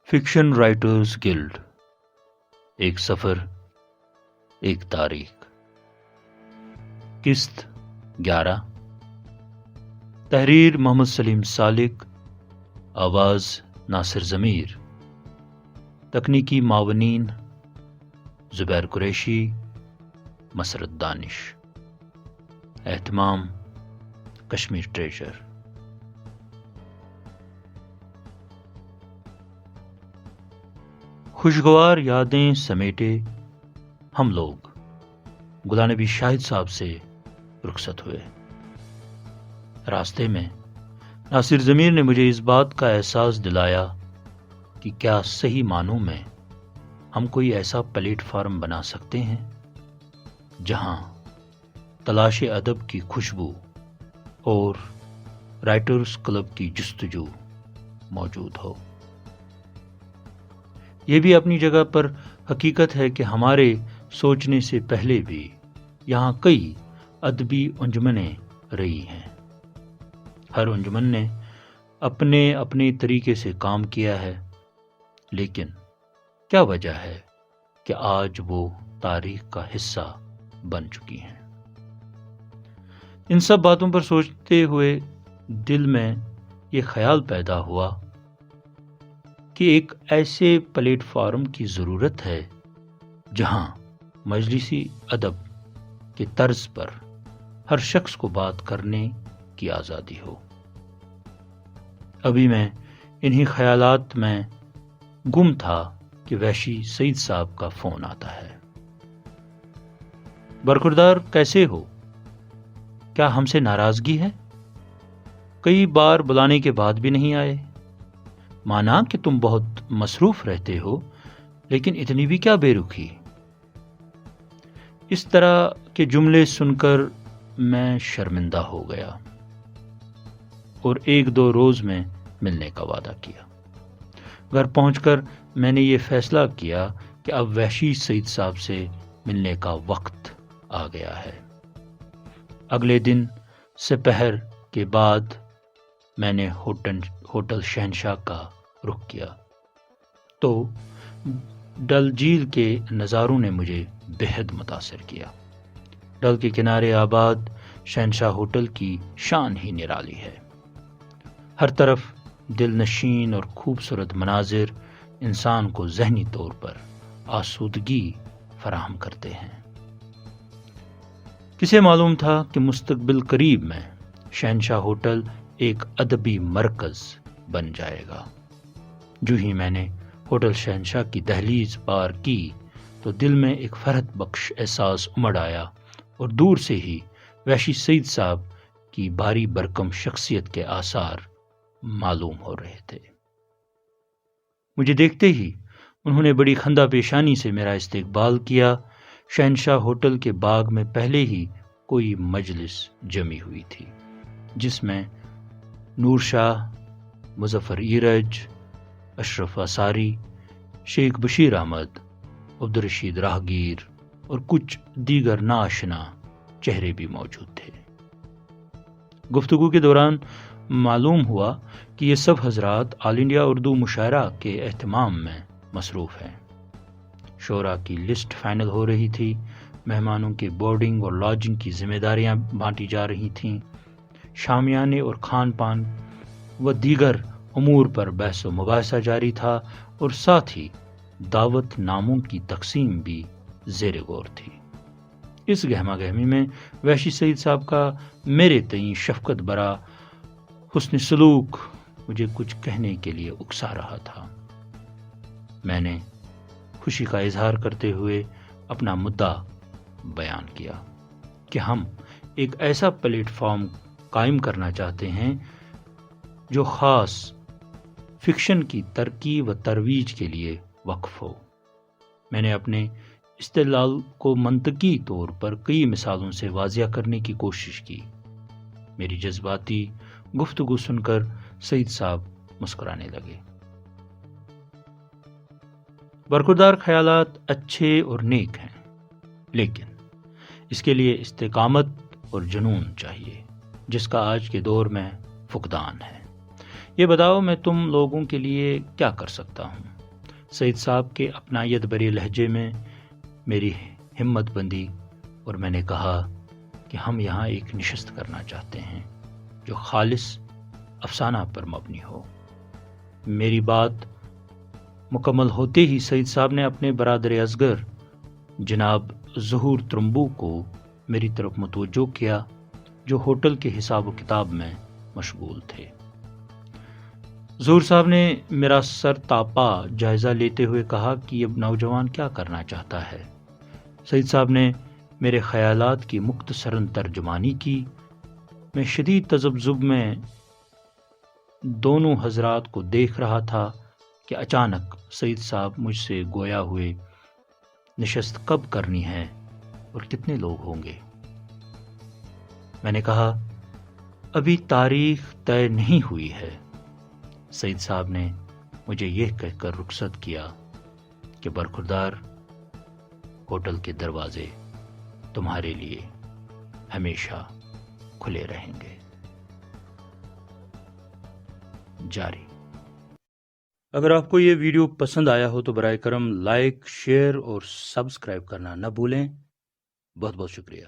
Fiction writers guilt, ایک سفر، ایک تاریخ۔ قسط 11، تحریر محمد سلیم سالک، آواز ناصر ضمیر، تکنیکی معاونین زبیر قریشی، مسرت دانش، اہتمام کشمیر ٹریجر۔ خوشگوار یادیں سمیٹے ہم لوگ گلہ نبی شاہد صاحب سے رخصت ہوئے۔ راستے میں ناصر ضمیر نے مجھے اس بات کا احساس دلایا کہ کیا صحیح معنوں میں ہم کوئی ایسا پلیٹ فارم بنا سکتے ہیں جہاں تلاش ادب کی خوشبو اور رائٹرز کلب کی جستجو موجود ہو۔ یہ بھی اپنی جگہ پر حقیقت ہے کہ ہمارے سوچنے سے پہلے بھی یہاں کئی ادبی انجمنیں رہی ہیں۔ ہر انجمن نے اپنے اپنے طریقے سے کام کیا ہے، لیکن کیا وجہ ہے کہ آج وہ تاریخ کا حصہ بن چکی ہیں؟ ان سب باتوں پر سوچتے ہوئے دل میں یہ خیال پیدا ہوا کہ ایک ایسے پلیٹ فارم کی ضرورت ہے جہاں مجلسی ادب کے طرز پر ہر شخص کو بات کرنے کی آزادی ہو۔ ابھی میں انہی خیالات میں گم تھا کہ وحشی سعید صاحب کا فون آتا ہے۔ برخوردار کیسے ہو؟ کیا ہم سے ناراضگی ہے؟ کئی بار بلانے کے بعد بھی نہیں آئے۔ مانا کہ تم بہت مصروف رہتے ہو، لیکن اتنی بھی کیا بے رخی؟ اس طرح کے جملے سن کر میں شرمندہ ہو گیا اور 1-2 روز میں ملنے کا وعدہ کیا۔ گھر پہنچ کر میں نے یہ فیصلہ کیا کہ اب وحشی سعید صاحب سے ملنے کا وقت آ گیا ہے۔ اگلے دن سپہر کے بعد میں نے ہوٹل شہنشاہ کا رخ کیا تو ڈل جھیل کے نظاروں نے مجھے بہت متاثر کیا۔ ڈل کے کنارے آباد شہنشاہ ہوٹل کی شان ہی نرالی ہے۔ ہر طرف دل نشین اور خوبصورت مناظر انسان کو ذہنی طور پر آسودگی فراہم کرتے ہیں۔ کسے معلوم تھا کہ مستقبل قریب میں شہنشاہ ہوٹل ایک ادبی مرکز بن جائے گا۔ جو ہی میں نے ہوٹل شہنشاہ کی دہلیز پار کی تو دل میں ایک فرحت بخش احساس امڑ آیا اور دور سے ہی وحشی سعید صاحب کی بھاری بھرکم شخصیت کے آثار معلوم ہو رہے تھے۔ مجھے دیکھتے ہی انہوں نے بڑی خندہ پیشانی سے میرا استقبال کیا۔ شہنشاہ ہوٹل کے باغ میں پہلے ہی کوئی مجلس جمی ہوئی تھی، جس میں نور شاہ، مظفر ایرج، اشرف انصاری، شیخ بشیر احمد، عبدالرشید راہگیر اور کچھ دیگر ناآشنا چہرے بھی موجود تھے۔ گفتگو کے دوران معلوم ہوا کہ یہ سب حضرات آل انڈیا اردو مشاعرہ کے اہتمام میں مصروف ہیں۔ شعراء کی لسٹ فائنل ہو رہی تھی، مہمانوں کے بورڈنگ اور لاڈجنگ کی ذمہ داریاں بانٹی جا رہی تھیں، شامیانے اور کھان پان و دیگر امور پر بحث و مباحثہ جاری تھا اور ساتھ ہی دعوت ناموں کی تقسیم بھی زیر غور تھی۔ اس گہما گہمی میں وحشی سعید صاحب کا میرے تئیں شفقت برا حسن سلوک مجھے کچھ کہنے کے لیے اکسا رہا تھا۔ میں نے خوشی کا اظہار کرتے ہوئے اپنا مدعا بیان کیا کہ ہم ایک ایسا پلیٹ فارم قائم کرنا چاہتے ہیں جو خاص فکشن کی ترقی و ترویج کے لیے وقف ہو۔ میں نے اپنے استدلال کو منطقی طور پر کئی مثالوں سے واضح کرنے کی کوشش کی۔ میری جذباتی گفتگو سن کر سعید صاحب مسکرانے لگے۔ برخوردار خیالات اچھے اور نیک ہیں، لیکن اس کے لیے استقامت اور جنون چاہیے، جس کا آج کے دور میں فقدان ہے۔ یہ بتاؤ میں تم لوگوں کے لیے کیا کر سکتا ہوں؟ سعید صاحب کے اپنائیت بھرے لہجے میں میری ہمت بندی اور میں نے کہا کہ ہم یہاں ایک نشست کرنا چاہتے ہیں جو خالص افسانہ پر مبنی ہو۔ میری بات مکمل ہوتے ہی سعید صاحب نے اپنے برادر اصغر جناب ظہور ترمبو کو میری طرف متوجہ کیا، جو ہوٹل کے حساب و کتاب میں مشغول تھے۔ ظہور صاحب نے میرا سر تاپا جائزہ لیتے ہوئے کہا کہ یہ نوجوان کیا کرنا چاہتا ہے۔ سعید صاحب نے میرے خیالات کی مختصراً ترجمانی کی۔ میں شدید تذبذب میں دونوں حضرات کو دیکھ رہا تھا کہ اچانک سعید صاحب مجھ سے گویا ہوئے نشست کب کرنی ہے اور کتنے لوگ ہوں گے۔ میں نے کہا ابھی تاریخ طے نہیں ہوئی ہے۔ سعید صاحب نے مجھے یہ کہہ کر رخصت کیا کہ برخوردار، ہوٹل کے دروازے تمہارے لیے ہمیشہ کھلے رہیں گے۔ جاری۔ اگر آپ کو یہ ویڈیو پسند آیا ہو تو برائے کرم لائک، شیئر اور سبسکرائب کرنا نہ بھولیں۔ بہت بہت شکریہ۔